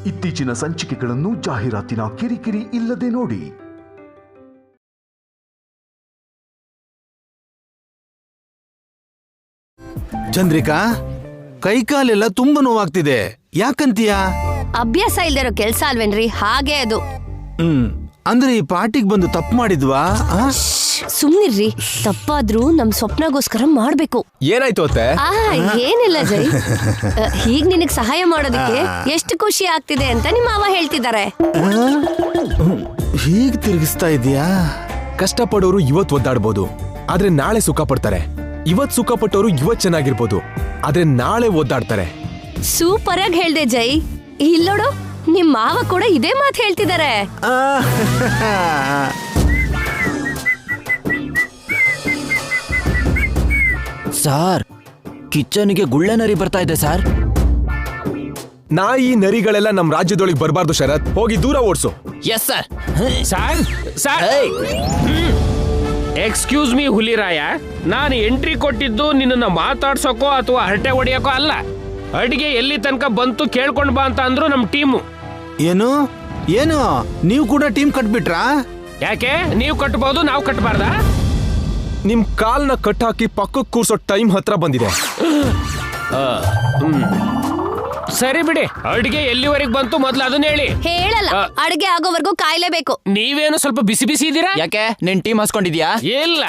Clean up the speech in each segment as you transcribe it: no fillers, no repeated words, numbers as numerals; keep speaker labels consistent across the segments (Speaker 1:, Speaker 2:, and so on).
Speaker 1: ಇತ್ತೀಚಿನ ಸಂಚಿಕೆಗಳನ್ನು ಜಾಹೀರಾತಿನ ಕಿರಿಕಿರಿ ಇಲ್ಲದೆ ನೋಡಿ.
Speaker 2: ಚಂದ್ರಿಕಾ, ಕೈಕಾಲೆಲ್ಲ ತುಂಬಾ ನೋವಾಗ್ತಿದೆ, ಯಾಕಂತೀಯಾ?
Speaker 3: ಅಭ್ಯಾಸ ಇಲ್ದಿರೋ ಕೆಲ್ಸ ಅಲ್ವೇನ್ರಿ, ಹಾಗೆ ಅದು.
Speaker 2: ಅಂದ್ರೆ ಈ ಪಾರ್ಟಿಗೆ ಬಂದು ತಪ್ಪು ಮಾಡಿದ್ವಾ?
Speaker 3: ಸುಮ್ನಿರ್ರಿ, ತಪ್ಪಾದ್ರೂ ನಮ್ ಸ್ವಪ್ನಗೋಸ್ಕರ ಮಾಡ್ಬೇಕು.
Speaker 4: ಏನಾಯ್ತು ಅತ್ತೆ?
Speaker 3: ಏನಿಲ್ಲ ಜೈ, ಹೀಗ್ ನಿನಗ್ ಸಹಾಯ ಮಾಡೋದಕ್ಕೆ ಎಷ್ಟು ಖುಷಿ ಆಗ್ತಿದೆ ಅಂತ ನಿಮ್ಮ ಮಾವ ಹೇಳ್ತಿದ್ದಾರೆ.
Speaker 2: ಹೀಗ್ ತಿರುಗಿಸ್ತಾ ಇದೀಯಾ?
Speaker 4: ಕಷ್ಟಪಡೋರು ಇವತ್ ಒದ್ದಾಡ್ಬೋದು, ಆದ್ರೆ ನಾಳೆ ಸುಖ ಪಡ್ತಾರೆ. ಇವತ್ ಸುಖ ಪಟ್ಟೋರು ಇವತ್ ಚೆನ್ನಾಗಿರ್ಬೋದು, ಆದ್ರೆ ನಾಳೆ ಒದ್ದಾಡ್ತಾರೆ.
Speaker 3: ಸೂಪರ್ ಆಗಿ ಹೇಳ್ದೆ ಜೈ. ಇಲ್ಲೋಡು, ನಿಮ್ ಮಾವ ಕೂಡ ಇದೇ ಮಾತು ಹೇಳ್ತಿದ್ದಾರೆ.
Speaker 5: ಸಾರ್, ಕಿಚನ್ಗೆ ಗುಳ್ಳೆ ನರಿ ಬರ್ತಾ ಇದೆ ಸಾರ್.
Speaker 4: ನಾಯಿ ನರಿಗಳೆಲ್ಲ ನಮ್ ರಾಜ್ಯದೊಳಗೆ ಬರಬಾರ್ದು ಶರತ್, ಹೋಗಿ ದೂರ ಓಡಿಸು.
Speaker 5: Yes sir.
Speaker 6: Sir excuse me Huliraya, ನಾನು ಎಂಟ್ರಿ ಕೊಟ್ಟಿದ್ದು ನಿನ್ನ ಮಾತಾಡ್ಸೋಕೋ ಅಥವಾ ಹರಟೆ ಹೊಡಿಯೋಕೋ ಅಲ್ಲ. ಅಡಿಗೆ ಎಲ್ಲಿ ತನಕ ಬಂತು ಕೇಳ್ಕೊಂಡ್ ಬಾ ಅಂತ ಅಂದ್ರು ನಮ್ ಟೀಮು.
Speaker 2: ಏನು ಏನು ನೀವು ಕೂಡ ಟೀಮ್ ಕಟ್ಬಿಟ್ರಾ?
Speaker 6: ಯಾಕೆ ನೀವು ಕಟ್ಬಹುದು, ನಾವು ಕಟ್ಬಾರ್ದಾ?
Speaker 4: ನಿಮ್ ಕಾಲ್ನ ಕಟ್ ಹಾಕಿ ಪಕ್ಕಕ್ಕೆ ಕೂರ್ಸೋ ಟೈಮ್ ಹತ್ರ ಬಂದಿದೆ.
Speaker 6: ಸರಿ ಬಿಡಿ, ಅಡಿಗೆ ಎಲ್ಲಿವರೆಗೆ ಬಂತು ಮೊದ್ಲು ಅದನ್ನ ಹೇಳಿ.
Speaker 3: ಹೇಳಲ್ಲ, ಅಡಿಗೆ ಆಗೋವರೆಗೂ ಕಾಯ್ಲೇಬೇಕು.
Speaker 6: ನೀವೇನು ಸ್ವಲ್ಪ ಬಿಸಿ ಬಿಸಿ ಇದ್ದೀರಾ?
Speaker 5: ಯಾಕೆ ನಿನ್ ಟೀಮ್ ಹಸ್ಕೊಂಡಿದ್ಯಾ?
Speaker 6: ಇಲ್ಲ,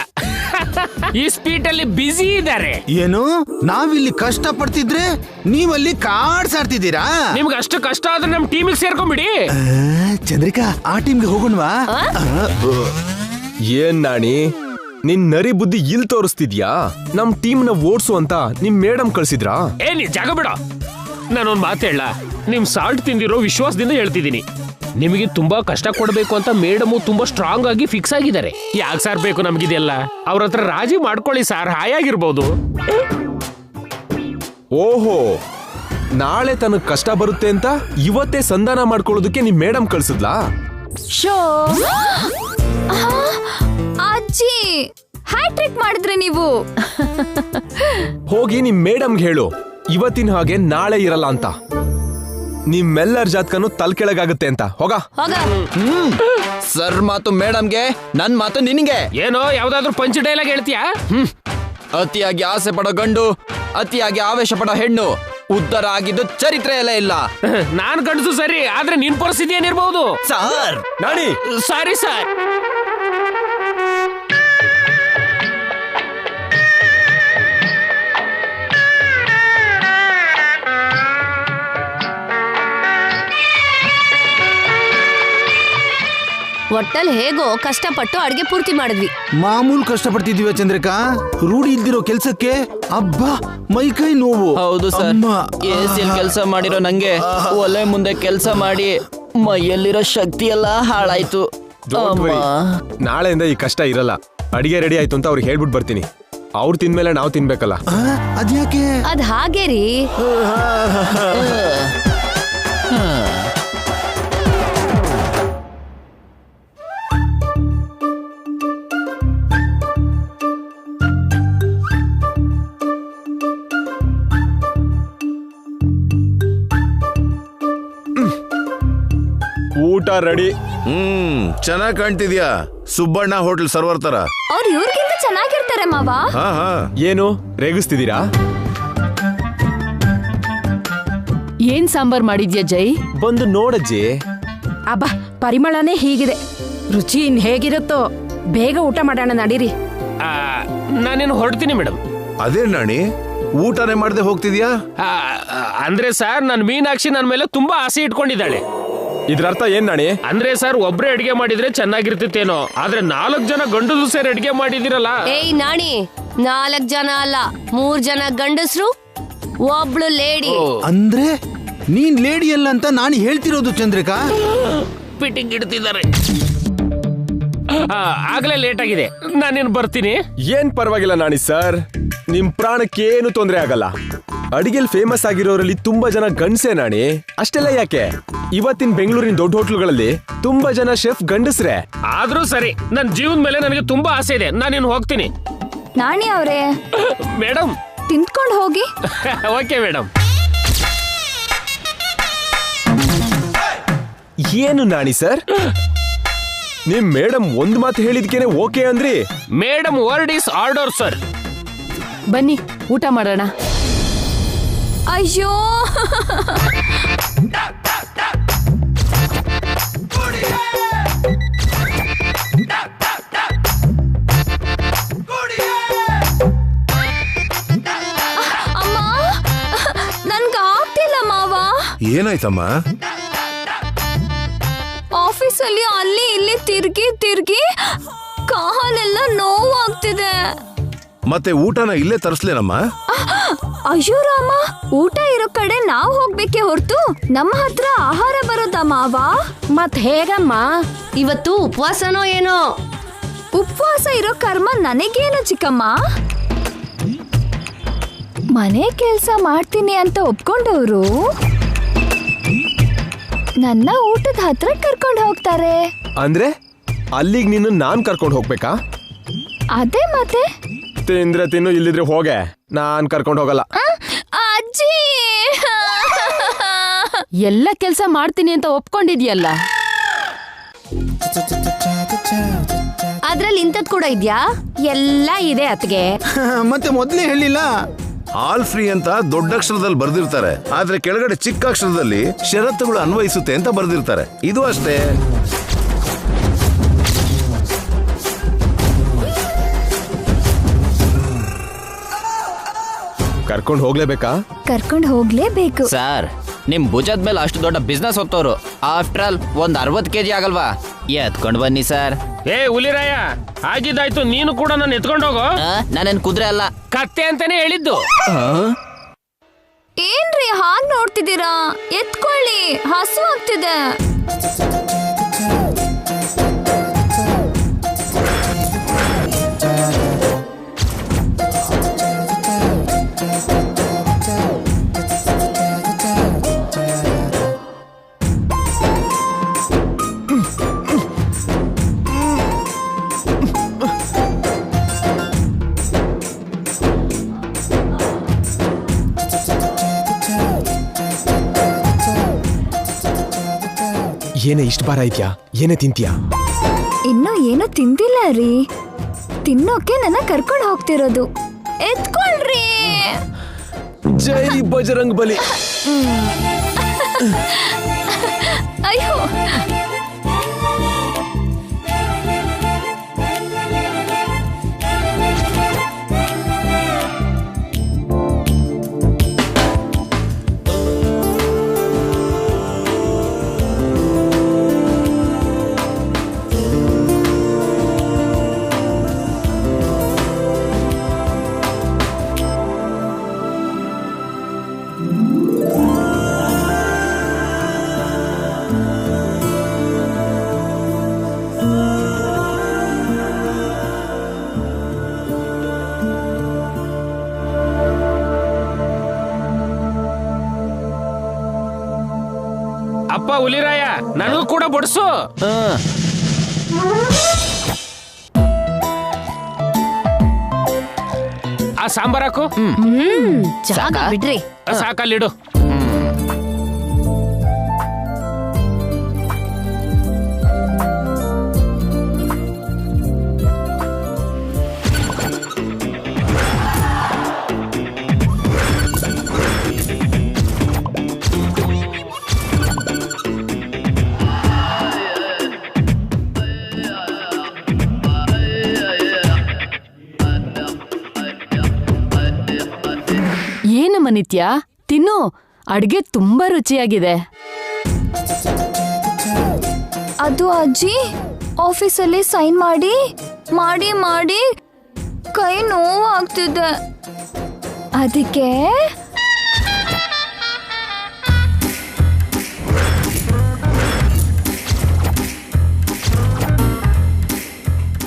Speaker 6: ಈ ಸ್ಪೀಟ್ ಅಲ್ಲಿ ಬಿಸಿ ಇದ್ದಾರೆ.
Speaker 2: ಏನು ನಾವಿಲ್ಲಿ ಕಷ್ಟ ಪಡ್ತಿದ್ರೆ ನೀವಲ್ಲಿ ಕಾಡ್ಸಾಡ್ತಿದ್ದೀರಾ?
Speaker 6: ನಿಮ್ಗೆ ಅಷ್ಟು ಕಷ್ಟ ಆದ್ರೆ ನಮ್ ಟೀಮಿಗೆ ಸೇರ್ಕೊಂಡ್ಬಿಡಿ.
Speaker 2: ಚಂದ್ರಿಕಾ, ಆ ಟೀಮ್ಗೆ ಹೋಗೋಣವಾ?
Speaker 4: ಏನ್ ನಾಣಿ, ನಿನ್ ನರಿ ಬುದ್ಧಿ ಇಲ್ ತೋರಿಸ್ತಿದ್ಯಾ? ನಮ್ ಟೀಮ್ ನ ಓಡ್ಸು ಅಂತ ನಿಮ್ ಮೇಡಮ್ ಕಳ್ಸಿದ್ರಾ?
Speaker 6: ನೀ ಜಾಗ ಬಿಡ. ನಾನೊಂದ್ ಮಾತು ಹೇಳ, ನಿಮ್ ಸಾಲ್ಟ್ ತಿಂದಿರೋ ವಿಶ್ವಾಸದಿಂದ ಹೇಳ್ತಿದ್ದೀನಿ. ನಿಮಗೆ ತುಂಬಾ ಕಷ್ಟ ಕೊಡ್ಬೇಕು ಅಂತ ಮೇಡಮು ತುಂಬಾ ಸ್ಟ್ರಾಂಗ್ ಆಗಿ ಫಿಕ್ಸ್ ಆಗಿದ್ದಾರೆ. ಯಾಕೆ ಸಾರ್ ಬೇಕು ನಮ್ಗಿದೆಲ್ಲ? ಅವ್ರ ಹತ್ರ ರಾಜಿ ಮಾಡ್ಕೊಳ್ಳಿ ಸಾರ್, ಹಾಯಾಗಿರ್ಬೋದು.
Speaker 4: ಓಹೋ, ನಾಳೆ ತನಗ್ ಕಷ್ಟ ಬರುತ್ತೆ ಅಂತ ಇವತ್ತೇ ಸಂಧಾನ ಮಾಡ್ಕೊಳ್ಳೋದಕ್ಕೆ ನಿಮ್ ಮೇಡಮ್ ಕಳ್ಸಿದ್ಲಾ?
Speaker 7: ಅಜ್ಜಿ, ಹ್ಯಾಟ್ರಿಕ್ ಮಾಡಿದ್ರೆ ನೀವು.
Speaker 4: ಹೋಗಿ ನಿಮ್ ಮೇಡಮ್ಗೆ ಹೇಳು, ಇವತ್ತಿನ ಹಾಗೆ ನಾಳೆ ಇರಲ್ಲ ಅಂತ. ನಿಮ್ಮೆಲ್ಲರ ಜಾತಕನು ತಲ್ ಕೆಳಗಾಗುತ್ತೆ ಅಂತ. ಹೋಗ.
Speaker 5: ಸರ್ ಮಾತು ಮೇಡಮ್ಗೆ, ನನ್ ಮಾತು ನಿನ್ಗೆ.
Speaker 6: ಏನೋ ಯಾವ್ದಾದ್ರು ಪಂಚ್ ಡೈಲಾಗ್ ಹೇಳ್ತೀಯಾ?
Speaker 5: ಅತಿಯಾಗಿ ಆಸೆ ಪಡೋ ಗಂಡು, ಅತಿಯಾಗಿ ಆವೇಶ ಪಡೋ ಹೆಣ್ಣು, ಉದ್ಧಾರ ಆಗಿದ್ದು ಚರಿತ್ರೆ ಎಲ್ಲ ಇಲ್ಲ.
Speaker 6: ನಾನ್ ಗಂಡಸು ಸರಿ, ಆದ್ರೆ ನಿನ್ ಪರಿಸ್ಥಿತಿ ಏನಿರ್ಬಹುದು?
Speaker 5: Sir
Speaker 4: Nani,
Speaker 6: sorry sir.
Speaker 3: ಒಟ್ಟಲ್ಲಿ ಹೇಗೋ ಕಷ್ಟಪಟ್ಟು ಅಡ್ಗೆ ಪೂರ್ತಿ ಮಾಡಿದ್ವಿ.
Speaker 2: ಮಾಮೂಲು ಕಷ್ಟಪಡ್ತಿದೀವ ಚಂದ್ರಿಕಾ, ರೂಢಿ ಇಲ್ದಿರೋ ಕೆಲ್ಸಕ್ಕೆ ಅಬ್ಬಾ ಮೈಕೈ ನೋವು.
Speaker 5: ಹೌದು ಸರ್, ಎಸಿಯಲ್ಲಿ ಕೆಲಸ ಮಾಡಿರೋ ನಂಗೆ ಒಲೆ ಮುಂದೆ ಕೆಲಸ ಮಾಡಿ ಮೈಯಲ್ಲಿರೋ ಶಕ್ತಿ ಎಲ್ಲ ಹಾಳಾಯ್ತು.
Speaker 4: ನಾಳೆಯಿಂದ ಈ ಕಷ್ಟ ಇರಲ್ಲ. ಅಡಿಗೆ ರೆಡಿ ಆಯ್ತು ಅಂತ ಅವ್ರಿಗೆ ಹೇಳ್ಬಿಟ್ಟು ಬರ್ತೀನಿ. ಅವ್ರು ತಿಂದ್ಮೇಲೆ ನಾವು ತಿನ್ಬೇಕಲ್ಲ.
Speaker 2: ಅದ್ಯಾಕೆ?
Speaker 3: ಅದ್ ಹಾಗೆ ರೀ.
Speaker 4: ಊಟ ರೆಡಿ.
Speaker 8: ಚೆನ್ನಾಗ್ ಕಾಣ್ತಿದ್ಯಾ, ಸುಬ್ಬಣ್ಣ ಹೋಟೆಲ್ ಸರ್ವರ್ ತರ.
Speaker 7: ಅವ್ರು ಇವ್ರಿಗಿಂತ ಚೆನ್ನಾಗಿರ್ತಾರೆ ಮಾವ.
Speaker 4: ಏನು ರೇಗಿಸ್ತಿದ್ದೀರಾ?
Speaker 9: ಏನ್ ಸಾಂಬಾರ್ ಮಾಡಿದ್ಯಾ ಜೈ?
Speaker 4: ಬಂದು ನೋಡಜ್ಜಿ.
Speaker 9: ಅಬ್ಬಾ, ಪರಿಮಳನೇ ಹೀಗಿದೆ, ರುಚಿ ಇನ್ ಹೇಗಿರುತ್ತೋ. ಬೇಗ ಊಟ ಮಾಡೋಣ ನಡೀರಿ.
Speaker 6: ನಾನೇನು ಹೊರಡ್ತೀನಿ ಮೇಡಮ್.
Speaker 8: ಅದೇ ನಾಣಿ, ಊಟನೇ ಮಾಡದೆ ಹೋಗ್ತಿದ್ಯಾ?
Speaker 6: ಅಂದ್ರೆ ಸರ್, ನನ್ ಮೀನಾಕ್ಷಿ ನನ್ ಮೇಲೆ ತುಂಬಾ ಆಸೆ ಇಟ್ಕೊಂಡಿದ್ದಾಳೆ.
Speaker 4: ಇದ್ರ ಅರ್ಥ ಏನ್ ನಾಣಿ?
Speaker 6: ಅಂದ್ರೆ ಸರ್, ಒಬ್ರೇ ಅಡಿಗೆ ಮಾಡಿದ್ರೆ ಚೆನ್ನಾಗಿರ್ತಿತ್ತೇನೋ, ಆದ್ರೆ 4 ಜನ ಗಂಡಸರು ಸೇರಿ ಅಡಿಗೆ ಮಾಡಿದಿರಲ್ಲ.
Speaker 3: ಏಯ್ ನಾಣಿ, 4 ಜನ ಅಲ್ಲ, 3 ಜನ ಗಂಡಸ್ರು, ಒಬ್ಳು ಲೇಡಿ.
Speaker 2: ಅಂದ್ರೆ ನೀನ್ ಲೇಡಿ ಅಲ್ಲ ಅಂತ ನಾನು ಹೇಳ್ತಿರೋದು ಚಂದ್ರಿಕಾ.
Speaker 6: ಫಿಟ್ಟಿಂಗ್ ಇಡ್ತಿದ್ದಾರೆ. ಆಗ್ಲೇ ಲೇಟ್ ಆಗಿದೆ, ನಾನೇನು ಬರ್ತೀನಿ.
Speaker 4: ಏನ್ ಪರವಾಗಿಲ್ಲ ನಾಣಿ ಸರ್, ನಿಮ್ ಪ್ರಾಣಕ್ಕೆ ಏನು ತೊಂದರೆ ಆಗಲ್ಲ. ಅಡಿಗೆಲ್ ಫೇಮಸ್ ಆಗಿರೋರಲ್ಲಿ ತುಂಬಾ ಜನ ಗಂಡ್ಸೆ ನಾಣಿ. ಅಷ್ಟೆಲ್ಲ ಯಾಕೆ, ಇವತ್ತಿನ ಬೆಂಗಳೂರಿನ ದೊಡ್ಡ ಹೋಟ್ಲುಗಳಲ್ಲಿ ತುಂಬಾ ಜನ ಶೆಫ್ ಗಂಡಸ್ರೆ.
Speaker 6: ಆದ್ರೂ ಸರಿ, ನನ್ ಜೀವನ ಮೇಲೆ ನನಗೆ ತುಂಬಾ ಆಸೆ ಇದೆ, ನಾನೇನು ಹೋಗ್ತೀನಿ.
Speaker 7: ನಾಣಿ ಅವರೇ,
Speaker 6: ಮೇಡಮ್
Speaker 7: ತಿಂದ್ಕೊಂಡು ಹೋಗಿ.
Speaker 6: Okay madam.
Speaker 4: ಏನು ನಾಣಿ ಸರ್, ನಿಮ್ ಮೇಡಮ್ ಒಂದ್ ಮಾತು ಹೇಳಿದ್ಕೇನೆ ಓಕೆ ಅಂದ್ರಿ?
Speaker 6: Madam word is order sir.
Speaker 9: ಬನ್ನಿ ಊಟ ಮಾಡೋಣ.
Speaker 7: ಅಯ್ಯೋ ಅಮ್ಮ, ನನ್ಗಾಗ್ತಿಲ್ಲ ಮಾವ.
Speaker 8: ಏನಾಯ್ತಮ್ಮ?
Speaker 7: ಆಫೀಸಲ್ಲಿ ಅಲ್ಲಿ ಇಲ್ಲಿ ತಿರ್ಗಿ ಕಾಲೆಲ್ಲ ನೋವಾಗ್ತಿದೆ.
Speaker 8: ಮತ್ತೆ ಊಟನ ಇಲ್ಲೇ ತರಿಸ್ಲೇನಮ್ಮ?
Speaker 7: ಅಯ್ಯೋ ರಾಮ, ಊಟ ಇರೋ ಕಡೆ ನಾವ್ ಹೋಗ್ಬೇಕೆ ಹೊರ್ತು ನಮ್ಮ ಹತ್ರ ಆಹಾರ ಬರೋದಾ ಮಾವ?
Speaker 9: ಮತ್ ಹೇಗಮ್ಮ?
Speaker 3: ಇವತ್ತು ಉಪವಾಸನೋ ಏನೋ.
Speaker 7: ಉಪವಾಸ ಇರೋ ಕರ್ಮ ನನಗೇನು ಚಿಕ್ಕಮ್ಮ. ಮನೆ ಕೆಲ್ಸ ಮಾಡ್ತೀನಿ ಅಂತ ಒಪ್ಕೊಂಡವ್ರು ನನ್ನ ಊಟದ ಹತ್ರ ಕರ್ಕೊಂಡು ಹೋಗ್ತಾರೆ.
Speaker 4: ಅಂದ್ರೆ ಅಲ್ಲಿಗೆ ನಿನ್ನ ನಾನ್ ಕರ್ಕೊಂಡು ಹೋಗ್ಬೇಕಾ?
Speaker 7: ಅದೇ ಮತ್ತೆ.
Speaker 4: ತಿಂದ್ರೆ ತಿನ್ನು, ಇಲ್ಲಿದ್ರೆ ಹೋಗೆ, ನಾನ್ ಕರ್ಕೊಂಡು ಹೋಗಲ್ಲ.
Speaker 7: ಅಜ್ಜಿ
Speaker 9: ಎಲ್ಲ ಕೆಲ್ಸ ಮಾಡ್ತೀನಿ ಅಂತ ಒಪ್ಕೊಂಡಿದ್ಯಲ್ಲ.
Speaker 3: ಅದ್ರಲ್ಲಿ ಇಂಥದ್ ಕೂಡ ಇದ್ಯಾ?
Speaker 9: ಎಲ್ಲ ಇದೆ ಅತ್ಗೆ.
Speaker 2: ಮತ್ತೆ ಮೊದ್ಲೇ ಹೇಳಿಲ್ಲ.
Speaker 8: ಆಲ್ ಫ್ರೀ ಅಂತ ದೊಡ್ಡ ಅಕ್ಷರದಲ್ಲಿ ಬರ್ದಿರ್ತಾರೆ, ಆದ್ರೆ ಕೆಳಗಡೆ ಚಿಕ್ಕ ಅಕ್ಷರದಲ್ಲಿ ಷರತ್ತುಗಳು ಅನ್ವಯಿಸುತ್ತೆ ಅಂತ ಬರ್ದಿರ್ತಾರೆ. ಇದು ಅಷ್ಟೇ.
Speaker 4: ಕರ್ಕೊಂಡು ಹೋಗ್ಲೇಬೇಕಾ?
Speaker 7: ಕರ್ಕೊಂಡು ಹೋಗ್ಲೇಬೇಕು.
Speaker 5: ಸರ್, ನಿಮ್ ಭುಜದ ಮೇಲೆ ಅಷ್ಟು ದೊಡ್ಡ ಬಿಸ್ನೆಸ್ ಹೊತ್ತವ್ರು. ಆಫ್ಟರ್ ಆಲ್ ಒಂದ್ 60 kg ಆಗಲ್ವಾ? ಎತ್ಕೊಂಡ್ ಬನ್ನಿ ಸರ್.
Speaker 6: ಏ ಹುಲಿರಾಯ, ಆಗಿದ್ದಾಯ್ತು, ನೀನು ಕೂಡ ನಾನು ಎತ್ಕೊಂಡು ಹೋಗೋ.
Speaker 5: ನಾನೇನ್ ಕುದುರೆ ಅಲ್ಲ,
Speaker 6: ಕತ್ತೆ ಅಂತಾನೆ ಹೇಳಿದ್ದು.
Speaker 7: ಏನ್ರಿ ಹಾಗ್ ನೋಡ್ತಿದ್ದೀರಾ? ಎತ್ಕೊಳ್ಳಿ, ಹಸು ಆಗ್ತಿದೆ.
Speaker 4: ಏನೇ ಇಷ್ಟ ಬಾರ ಐತ್ಯಾ? ಏನೇ ತಿಂತೀಯಾ?
Speaker 7: ಇನ್ನು ಏನು ತಿಂದಿಲ್ಲ ರೀ. ತಿನ್ನೋಕೆ ನನ್ನ ಕರ್ಕೊಂಡು ಹೋಗ್ತಿರೋದು. ಎತ್ಕೊಳ್ರಿ.
Speaker 4: ಜೈ ಬಜರಂಗ್ ಬಲಿ.
Speaker 7: ಅಯ್ಯೋ,
Speaker 6: ಅಪ್ಪ ಹುಲಿರಾಯ, ನನಗೂ ಕೂಡ ಬಡಿಸು. ಆ ಸಾಂಬಾರಾಕು.
Speaker 3: ಜಾಗ ಬಿಡ್ರಿ.
Speaker 6: ಸಾಕಲ್ಲಿಡು.
Speaker 9: ಏನಮ್ಮ ನಿತ್ಯ, ತಿನ್ನು. ಅಡ್ಗೆ ತುಂಬಾ ರುಚಿಯಾಗಿದೆ.
Speaker 7: ಅದು ಅಜ್ಜಿ ಆಫೀಸಲ್ಲಿ ಸೈನ್ ಮಾಡಿ ಮಾಡಿ ಮಾಡಿ ಕೈ ನೋವಾಗ್ತಿದೆ. ಅದಕ್ಕೆ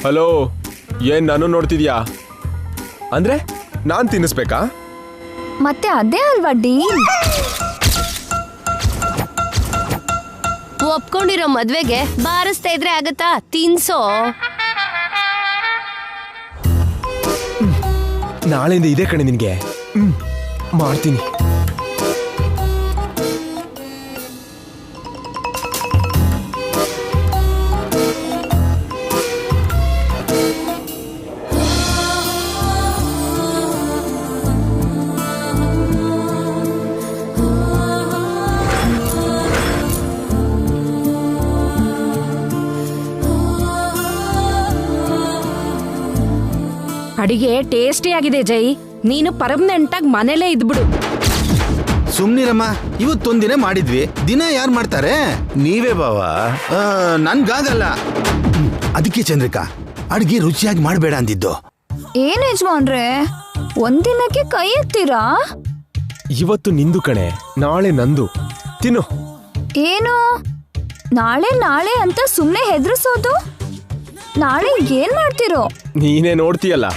Speaker 4: ಹಲೋ, ಏನ್ ನಾನು ನೋಡ್ತಿದ್ಯಾ? ಅಂದ್ರೆ ನಾನ್ ತಿನ್ನಿಸ್ಬೇಕಾ?
Speaker 7: ಮತ್ತೆ ಅದೇ ಅಲ್ವಾ ಡೀಲ್.
Speaker 3: ಒಪ್ಕೊಂಡಿರೋ ಮದ್ವೆಗೆ ಬಾರಿಸ್ತಾ ಇದ್ರೆ ಆಗತ್ತಾ? ತಿನ್ಸೋ.
Speaker 4: ನಾಳೆಯಿಂದ ಇದೇ ಕಣೆ ನಿನ್ಗೆ. ಮಾಡ್ತೀನಿ.
Speaker 9: ಅಡಿಗೆ ಟೇಸ್ಟಿ ಆಗಿದೆ ಜೈ. ನೀನು ಪರ್ಮನೆಂಟ್ ಆಗಿ ಮನೇಲೇ ಇದ್ಬಿಡು.
Speaker 2: ಸುಮ್ನಿರಮ್ಮ, ಇವತ್ತೊಂದಿನ ಮಾಡಿದ್ವಿ, ದಿನ ಯಾರು ಮಾಡ್ತಾರೆ?
Speaker 8: ನೀವೇ ಬಾವ.
Speaker 2: ನನ್ಗಾಗಲ್ಲ. ಅದಕ್ಕೆ ಚಂದ್ರಿಕಾ ಅಡ್ಗೆ ರುಚಿಯಾಗಿ ಮಾಡಬೇಡ ಅಂದಿದ್ದು.
Speaker 7: ಏನ್ ಯಜಮಾನ್ರೆ, ಒಂದಿನಕ್ಕೆ ಕೈ ಎತ್ತೀರಾ?
Speaker 4: ಇವತ್ತು ನಿಂದು ಕಣೆ, ನಾಳೆ ನಂದು. ತಿನ್ನು.
Speaker 7: ಏನು ನಾಳೆ ನಾಳೆ ಅಂತ ಸುಮ್ನೆ ಹೆದರ್ಸೋದು? ನಾಳೆ ಏನ್ ಮಾಡ್ತಿರೋ?
Speaker 4: ನೀನೇ ನೋಡ್ತೀಯಲ್ಲ.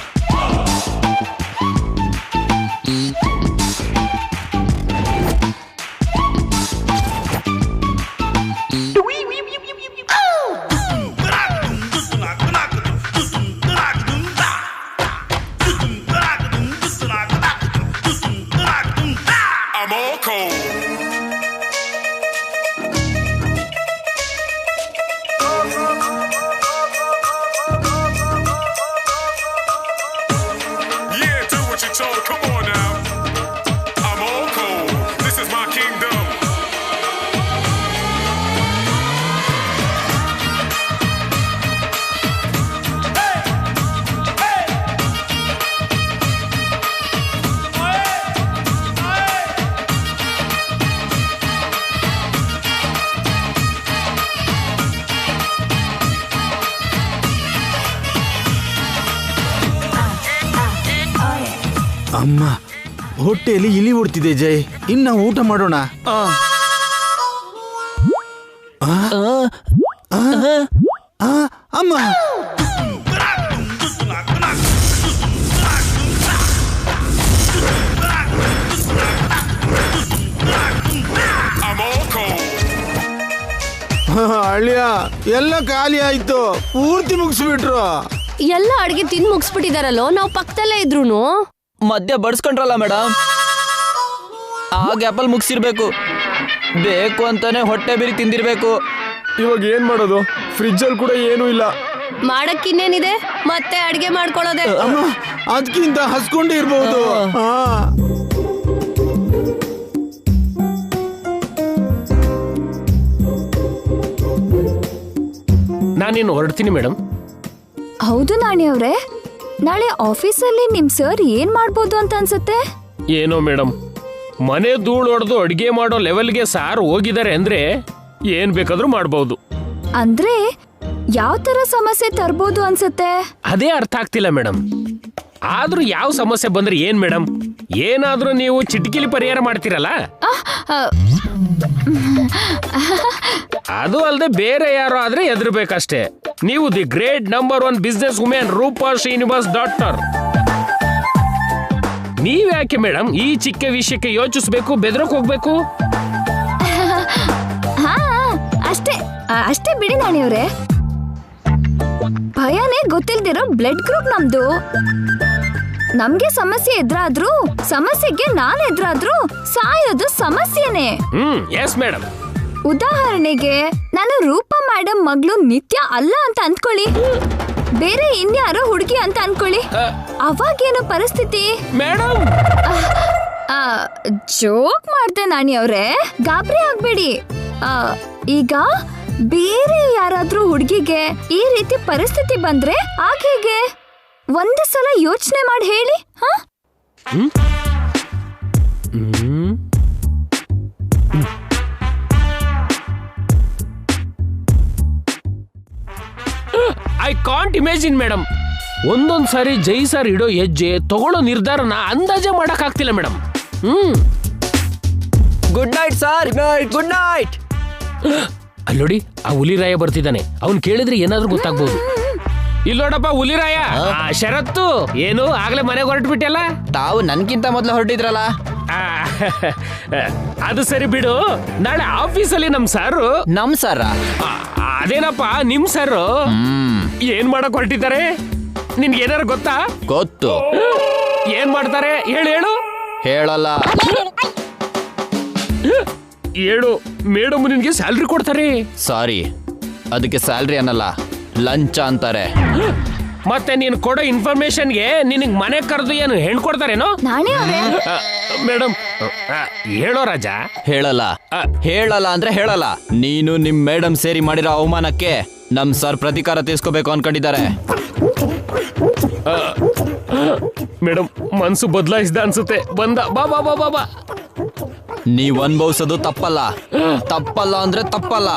Speaker 2: ಅಮ್ಮ, ಹೊಟ್ಟೆಯಲ್ಲಿ ಇಲಿ ಓಡ್ತಿದೆ ಜೈ. ಇನ್ನ ಊಟ ಮಾಡೋಣ. ಅಮ್ಮ, ಅಳಿಯ ಎಲ್ಲ ಖಾಲಿ ಆಯ್ತು, ಪೂರ್ತಿ ಮುಗಿಸ್ಬಿಟ್ರು.
Speaker 3: ಎಲ್ಲ ಅಡ್ಗೆ ತಿಂದು ಮುಗಿಸ್ಬಿಟ್ಟಿದಾರಲ್ಲೋ, ನಾವು ಪಕ್ಕದಲ್ಲೇ ಇದ್ರೂನು.
Speaker 5: ಮಧ್ಯ ಬಡ್ಸ್ಕೊಂಡ್ರಲ್ಲ ಮೇಡಮ್, ಆ ಗ್ಯಾಪಲ್ ಮುಗಿಸಿರ್ಬೇಕು. ಬೇಕು ಅಂತಾನೆ ಹೊಟ್ಟೆ ಬಿರಿ ತಿಂದಿರ್ಬೇಕು.
Speaker 4: ಇವಾಗ ಏನ್ ಮಾಡೋದು? ಫ್ರಿಜ್ ಅಲ್ಲಿ ಕೂಡ ಏನೂ ಇಲ್ಲ.
Speaker 3: ಮಾಡಕ್ ಇನ್ನೇನಿದೆ, ಮತ್ತೆ ಅಡ್ಗೆ ಮಾಡ್ಕೊಳ್ಳೋದೆ.
Speaker 2: ಅಮ್ಮ, ಅದಕ್ಕಿಂತ ಹಸ್ಕೊಂಡೇ ಇರ್ಬಹುದು.
Speaker 6: ನಾನೇನು ಹೊರಡ್ತೀನಿ ಮೇಡಮ್.
Speaker 7: ಹೌದು ನಾಣಿ ಅವ್ರೆ, ನಾಳೆ ಆಫೀಸಲ್ಲಿ ನಿಮ್ ಸರ್ ಏನ್ ಮಾಡ್ಬೋದು ಅಂತ ಅನ್ಸುತ್ತೆ?
Speaker 6: ಏನೋ ಮೇಡಮ್, ಮನೆ ಧೂಳು ಹೊಡೆದು ಅಡ್ಗೆ ಮಾಡೋ ಲೆವೆಲ್ಗೆ ಸಾರ್ ಹೋಗಿದ್ದಾರೆ ಅಂದ್ರೆ ಏನ್ ಬೇಕಾದ್ರೂ ಮಾಡ್ಬೋದು.
Speaker 7: ಅಂದ್ರೆ ಯಾವ ತರ ಸಮಸ್ಯೆ ತರ್ಬೋದು ಅನ್ಸುತ್ತೆ?
Speaker 6: ಅದೇ ಅರ್ಥ ಆಗ್ತಿಲ್ಲ ಮೇಡಮ್. ಆದ್ರೂ ಯಾವ ಸಮಸ್ಯೆ ಬಂದ್ರೆ ಏನ್ ಮೇಡಮ್, ಏನಾದ್ರೂ ನೀವು ಚಿಟಿಕಿಲಿ ಪರಿಹಾರ ಮಾಡ್ತೀರಲ್ಲ, ಅದು ಅಲ್ಲದೆ ಬೇರೆ ಯಾರೋ ಆದ್ರೆ ಎದುರ್ಬೇಕಷ್ಟೇ. ನೀವು the great number 1 business women Rupa Srinivas doctor. ನೀವ್ಯಾಕೆ ಮೇಡಮ್ ಈ ಚಿಕ್ಕ ವಿಷಯಕ್ಕೆ ಯೋಚಿಸ್ಬೇಕು, ಬೆದರಕ್ ಹೋಗ್ಬೇಕು?
Speaker 7: ಹಾ, ಅಷ್ಟೇ ಬಿಡಿ ನಾಣಿ ಅವ್ರೆ. ಭಯನೇ ಗೊತ್ತಿಲ್ದಿರೋ ಬ್ಲಡ್ ಗ್ರೂಪ್ ನಮ್ದು. ನಮ್ಗೆ ಸಮಸ್ಯೆ ಎದುರಾದ್ರೂ, ಸಮಸ್ಯೆಗೆ ನಾನ್ ಎದುರಾದ್ರೂ ಸಾಯೋದು ಸಮಸ್ಯೆನೆ.
Speaker 6: Yes madam.
Speaker 7: ಉದಾಹರಣೆಗೆ ನಾನು ರೂಪಾ ಮೇಡಮ್ ಮಗಳು ನಿತ್ಯ ಅಲ್ಲ ಅಂತ ಅಂದ್ಕೊಳ್ಳಿ, ಬೇರೆ ಇನ್ಯಾರೋ ಹುಡುಗಿ ಅಂತ ಅನ್ಕೊಳ್ಳಿ, ಅವಾಗೇನು ಪರಿಸ್ಥಿತಿ
Speaker 6: ಮೇಡಮ್?
Speaker 7: ಜೋಕ್ ಮಾಡ್ದೆ ನಾಣಿ ಅವ್ರೆ, ಗಾಬರಿ ಆಗ್ಬೇಡಿ. ಈಗ ಬೇರೆ ಯಾರಾದ್ರೂ ಹುಡುಗಿಗೆ ಈ ರೀತಿ ಪರಿಸ್ಥಿತಿ ಬಂದ್ರೆ ಆಗ ಹೇಗೆ? ಒಂದು ಸಲ ಯೋಚನೆ ಮಾಡಿ ಹೇಳಿ.
Speaker 6: I can't imagine madam. ಒಂದೊಂದ್ ಸಾರಿ ಜೈ ಸರ್ ಇಡೋ ಹೆಜ್ಜೆ, ತಗೊಳ್ಳೋ ನಿರ್ಧಾರನ ಅಂದಾಜೆ ಮಾಡಕ್ ಆಗ್ತಿಲ್ಲ madam.
Speaker 5: Good night sir. Good night.
Speaker 6: ಅಲ್ಲೋಡಿ, ಆ ಹುಲಿರಾಯ ಬರ್ತಿದ್ದಾನೆ. ಅವ್ನ್ ಕೇಳಿದ್ರೆ ಏನಾದ್ರೂ ಗೊತ್ತಾಗ್ಬೋದು. ಇಲ್ಲೋಡಪ್ಪ ಹುಲಿರಾಯ, ಷರತ್ತು ಏನು? ಆಗ್ಲೇ ಮನೆಗೆ ಹೊರಟ್ಬಿಟ್ಟಲ್ಲ.
Speaker 5: ತಾವು ನನ್ಕಿಂತ ಮೊದ್ಲು ಹೊರಟಿದ್ರಲ್ಲ.
Speaker 6: ಅದು ಸರಿ ಬಿಡು. ನಾಳೆ ಆಫೀಸಲ್ಲಿ ನಮ್ ಸಾರು.
Speaker 5: ನಮ್ ಸಾರ?
Speaker 6: ಅದೇನಪ್ಪ ನಿಮ್ ಸಾರು ಏನ್ ಮಾಡಕ್ ಹೊರಟಿದ್ದಾರೆ? ನಿನ್ಗೆ ಏನಾರು ಗೊತ್ತಾ?
Speaker 5: ಗೊತ್ತು.
Speaker 6: ಏನ್ ಮಾಡ್ತಾರೆ ಹೇಳು.
Speaker 5: ಹೇಳಲ್ಲ.
Speaker 6: ಹೇಳು. ಮೇಡಮ್ ನಿನ್ಗೆ ಸ್ಯಾಲ್ರಿ ಕೊಡ್ತಾರೆ.
Speaker 5: ಸಾರಿ, ಅದಕ್ಕೆ ಸ್ಯಾಲ್ರಿ ಅನ್ನಲ್ಲ, ಲಂಚ ಅಂತಾರೆ.
Speaker 6: ಮತ್ತೆ ನೀನು ಕೊಡೋ ಇನ್ಫಾರ್ಮೇಶನ್ಗೆ ನಿನಗ್ ಮನೆ ಕರೆದು ಏನು ಹೆಣ್ ಕೊಡ್ತಾರೇನೋ? ಮೇಡಮ್ ಹೇಳೋ ರಾಜ.
Speaker 5: ಹೇಳಲ್ಲ ಅಂದ್ರೆ ಹೇಳಲ್ಲ. ನೀನು ನಿಮ್ ಮೇಡಮ್ ಸೇರಿ ಮಾಡಿರೋ ಅವಮಾನಕ್ಕೆ ನಮ್ ಸರ್ ಪ್ರತೀಕಾರ ತೀರ್ಸ್ಕೋಬೇಕು ಅನ್ಕೊಂಡಿದ್ದಾರೆ.
Speaker 6: ಮೇಡಮ್ ಮನ್ಸು ಬದಲಾಯಿಸ್ದ ಅನ್ಸುತ್ತೆ. ಬಂದ ಬಾ ಬಾ ಬಾ ಬಾ ಬಾ.
Speaker 5: ನೀವ್ ಅನ್ಭವಿಸೋದು ತಪ್ಪಲ್ಲ. ತಪ್ಪಲ್ಲ ಅಂದ್ರೆ ತಪ್ಪಲ್ಲ.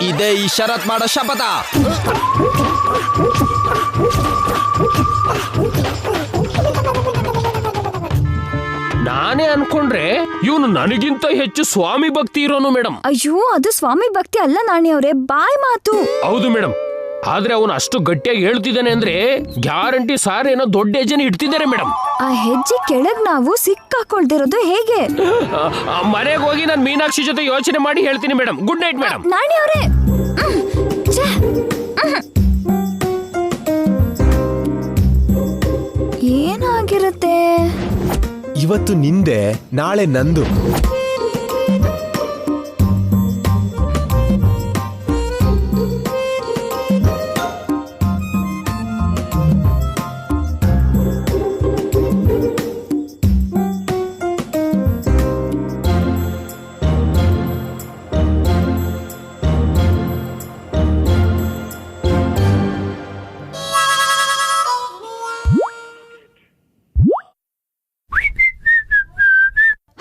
Speaker 5: ಇದೇ ಈ ಶರತ್ ಮಾಡೋ ಶಪಥ.
Speaker 6: ನಾನೇ ಅನ್ಕೊಂಡ್ರೆ ಇವನು ನನಗಿಂತ ಹೆಚ್ಚು ಸ್ವಾಮಿ ಭಕ್ತಿ ಇರೋನು ಮೇಡಮ್.
Speaker 7: ಅಯ್ಯೋ, ಅದು ಸ್ವಾಮಿ ಭಕ್ತಿ ಅಲ್ಲ ನಾಣಿ ಅವರೇ, ಬಾಯ್ ಮಾತು.
Speaker 6: ಹೌದು ಮೇಡಮ್, ಆದ್ರೆ ಅವನು ಅಷ್ಟು ಗಟ್ಟಿಯಾಗಿ ಹೇಳ್ತಿದ್ದಾನೆ ಅಂದ್ರೆ ಗ್ಯಾರಂಟಿ ಸಾರ್ ಏನೋ ದೊಡ್ಡ ಹೆಜ್ಜೆನ ಇಡ್ತಿದ್ದಾರೆ ಮೇಡಮ್.
Speaker 7: ಆ ಹೆಜ್ಜೆ ಕೆಳಗ್ ನಾವು ಸಿಕ್ಕಾಕೊಳ್ದಿರೋದು ಹೇಗೆ?
Speaker 6: ಮನೆಗೆ ಹೋಗಿ ನಾನು ಮೀನಾಕ್ಷಿ ಜೊತೆ ಯೋಚನೆ ಮಾಡಿ ಹೇಳ್ತೀನಿ madam. Good night madam.
Speaker 7: Nani ಅವರೇ, ಏನಾಗಿರುತ್ತೆ?
Speaker 4: ಇವತ್ತು ನಿಂದೆ, ನಾಳೆ ನಂದು.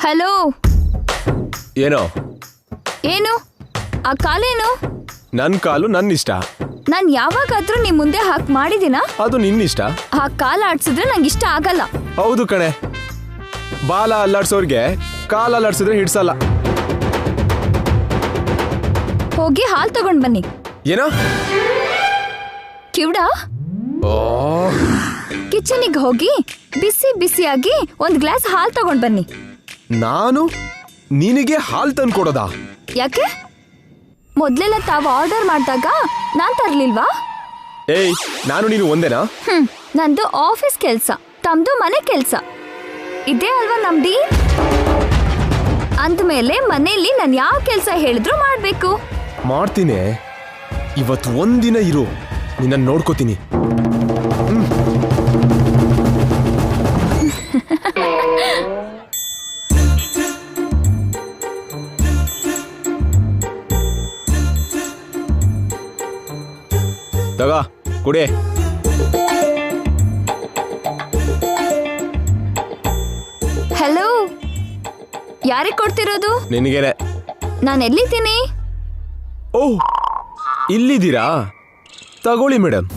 Speaker 7: ಹಲೋ.
Speaker 4: ಏನೋ?
Speaker 7: ಏನು ಆ ಕಾಲೇನು?
Speaker 4: ನನ್ ಕಾಲು ನನ್ನ ಇಷ್ಟ.
Speaker 7: ನಾನ್ ಯಾವಾಗಾದ್ರೂ ನಿಮ್ ಮುಂದೆ ಹಾಕ್ ಮಾಡಿದಿನ?
Speaker 4: ಅದು ನಿನ್ನಿಷ್ಟ.
Speaker 7: ಆ ಕಾಲ ಆಡ್ಸಿದ್ರೆ ನಂಗೆ ಇಷ್ಟ ಆಗಲ್ಲ.
Speaker 4: ಹೌದು ಕಣೆ, ಬಾಲ ಅಲ್ಲಾಡ್ಸೋರ್ಗೆ ಕಾಲ ಅಲ್ಲಾಡ್ಸಿದ್ರೆ ಹಿಡ್ಸಲ್ಲ.
Speaker 7: ಹೋಗಿ ಹಾಲ್ ತಗೊಂಡ್ ಬನ್ನಿ.
Speaker 4: ಏನೋ?
Speaker 7: ಕಿವ್ಡ, ಕಿಚನಿಗೆ ಹೋಗಿ ಬಿಸಿ ಬಿಸಿಯಾಗಿ ಒಂದ್ ಗ್ಲಾಸ್ ಹಾಲ್ ತಗೊಂಡ್ ಬನ್ನಿ.
Speaker 4: ನಾನು ನಿನಗೆ ಹಾಲ್ ತಂದ್ಕೊಡೋದಾ?
Speaker 7: ಯಾಕೆ? ಮೊದ್ಲೆಲ್ಲ ತಾವು ಆರ್ಡರ್ ಮಾಡಿದಾಗ ನಾನ್ ತರ್ಲಿಲ್ವಾ?
Speaker 4: ಏಯ್, ನಾನು ನೀನು ಒಂದೇನಾ?
Speaker 7: ನಂದು ಆಫೀಸ್ ಕೆಲ್ಸ, ತಮ್ದು ಮನೆ ಕೆಲ್ಸ. ಇದೇ ಅಲ್ವಾ ನಮ್ ಡೀಲ್? ಅಂದ್ಮೇಲೆ ಮನೇಲಿ ನಾನ್ ಯಾವ ಕೆಲ್ಸ ಹೇಳಿದ್ರು ಮಾಡ್ಬೇಕು.
Speaker 4: ಮಾಡ್ತೀನಿ. ಇವತ್ತು ಒಂದಿನ ಇರು, ನಿನ್ನ ನೋಡ್ಕೋತೀನಿ. ತಗ ಕುಡಿ.
Speaker 7: ಹಲೋ, ಯಾರಿಗೆ ಕೊಡ್ತಿರೋದು?
Speaker 4: ನಿನಗೇನೆ.
Speaker 7: ನಾನು ಎಲ್ಲಿದ್ದೀನಿ?
Speaker 4: ಓಹ್, ಇಲ್ಲಿದ್ದೀರಾ? ತಗೊಳ್ಳಿ ಮೇಡಮ್.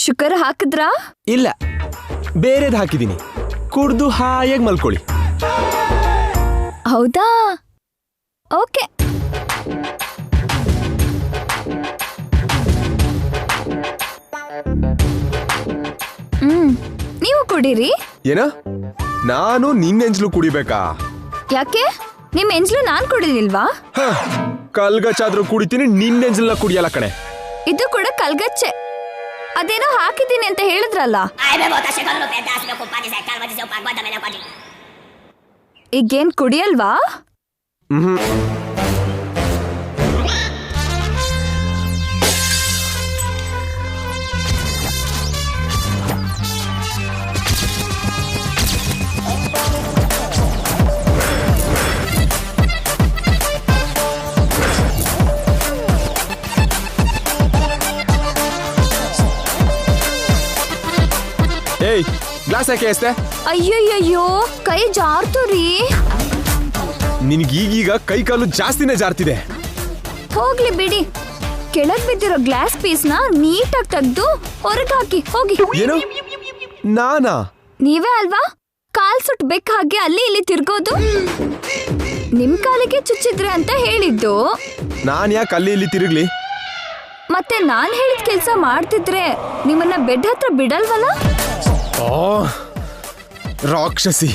Speaker 7: ಶುಗರ್ ಹಾಕಿದ್ರಾ?
Speaker 4: ಇಲ್ಲ, ಬೇರೆದ್ ಹಾಕಿದ್ದೀನಿ. ಕುಡ್ದು ಹಾಯಾಗಿ ಮಲ್ಕೊಳ್ಳಿ.
Speaker 7: ಹೌದಾ? ಓಕೆ. ನೀವು ಕುಡೀರಿ.
Speaker 4: ಏನ? ನಾನು ನಿನ್ನೆಂಜ್ಲು ಕುಡಿಬೇಕಾ?
Speaker 7: ಯಾಕೆ? ನಿಮ್ ಎಂಜ್ಲು ನಾನ್ ಕುಡಿಲಿಲ್ವಾ?
Speaker 4: ಕಲ್ಗಚ್ಚಾದ್ರೂ ಕುಡಿತೀನಿ, ನಿನ್ನೆಂಜ್ಲನ್ನ ಕುಡಿಯಲ್ಲ ಕಣೆ.
Speaker 7: ಇದು ಕೂಡ ಕಲ್ಗಚ್ಚೆ. ಅದೇನೋ ಹಾಕಿದ್ದೀನಿ ಅಂತ ಹೇಳಿದ್ರಲ್ಲ. ಈಗೇನ್ ಕುಡಿಯಲ್ವಾ?
Speaker 4: ಏಯ್, ಗ್ಲಾಸ್ ಯಾಕೆ ಎಸ್ತೆ?
Speaker 7: ಅಯ್ಯಯ್ಯೋ, ಕೈ ಜಾರ್ತು ರೀ.
Speaker 4: ನಿನ್ಗೀಗೀಗ ಕೈ ಕಾಲು ಜಾಸ್ತಿನೇ ಜಾರ್ತಿದೆ.
Speaker 7: ಹೋಗ್ಲಿ ಬಿಡಿ. ಕೆಳಗ್ ಬಿದ್ದಿರೋ ಗ್ಲಾಸ್ ಪೀಸ್ನ ನೀಟಾಗಿ ತೆಗ್ದು ಹೊರಗೆ ಹಾಕಿ ಹೋಗಿ.
Speaker 4: ಏನು? ನಾನಾ?
Speaker 7: ನೀವೇ ಅಲ್ವಾ ಕಾಲ್ ಸುಟ್ ಬೆಕ್ಕ ಹಾಗೆ ಅಲ್ಲಿ ಇಲ್ಲಿ ತಿರ್ಗೋದು? ನಿಮ್ ಕಾಲಿಗೆ ಚುಚ್ಚಿದ್ರೆ ಅಂತ ಹೇಳಿದ್ದು.
Speaker 4: ನಾನ್ ಯಾಕೆ ಅಲ್ಲಿ ಇಲ್ಲಿ ತಿರುಗ್ಲಿ?
Speaker 7: ಮತ್ತೆ ನಾನ್ ಹೇಳಿದ ಕೆಲ್ಸ ಮಾಡ್ತಿದ್ರೆ ನಿಮ್ಮನ್ನ ಬೆಡ್ ಹತ್ರ ಬಿಡಲ್ವಲ್ಲ?
Speaker 4: ರಾಕ್ಷಸಿ.